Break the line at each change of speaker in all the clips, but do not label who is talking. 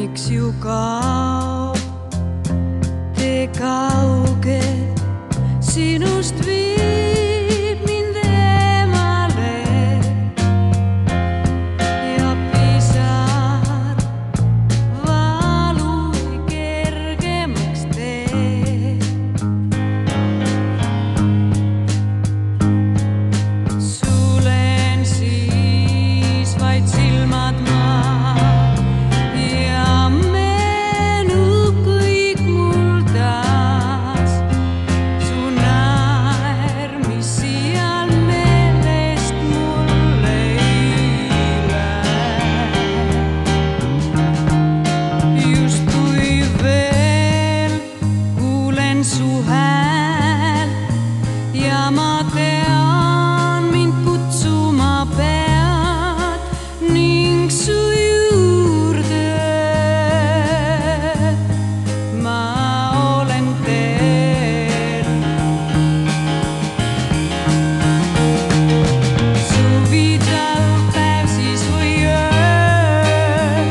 miks ju kaob tee kauge, sinust viib mind eemale ja pisar valu kergemaks teeb. Sulen siis vaid silmad ma ja meenub kõik mul taas su naer, mis iial meelest mul ei lähe. Justkui veel kuulen su häält ja ma tean, mind kutsuma pead ning su juurde ma olen teel. Suvitalv päev siis või öö,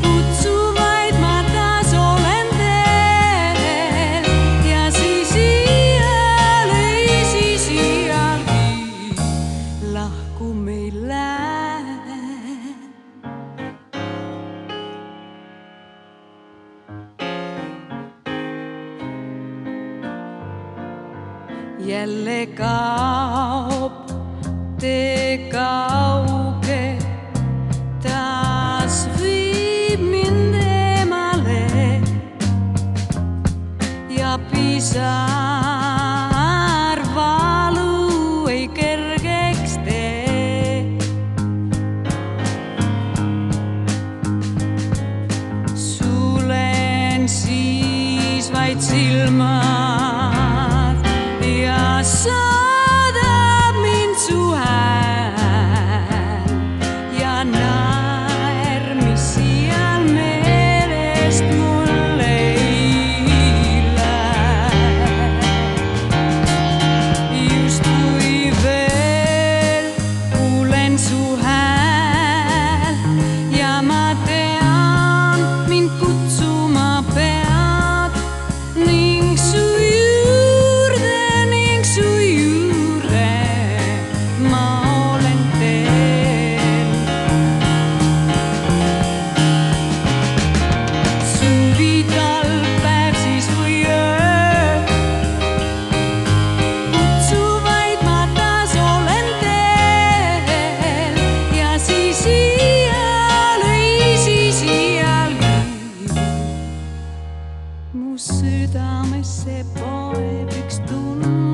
kutsuvaid ma taas olen teel ja siis iial ei, siis iialgi lahku me ei lähe. Jälle kaob tee kauge, taas viib mind eemale ja pisar valu ei kergeks tee. Sulen siis vaid silmad ja saadab mind su hääl ja naer, mis iial meelest mul ei lähe. Justkui veel kuulen su hääl ja ma tean, mind kutsuma pead ning su juurde ma olen teel. Suvitalv päev siis või öö, kutsuvaid ma taas olen teel ja siis iial ei, siis iialgi mu südamesse poeb üks tund.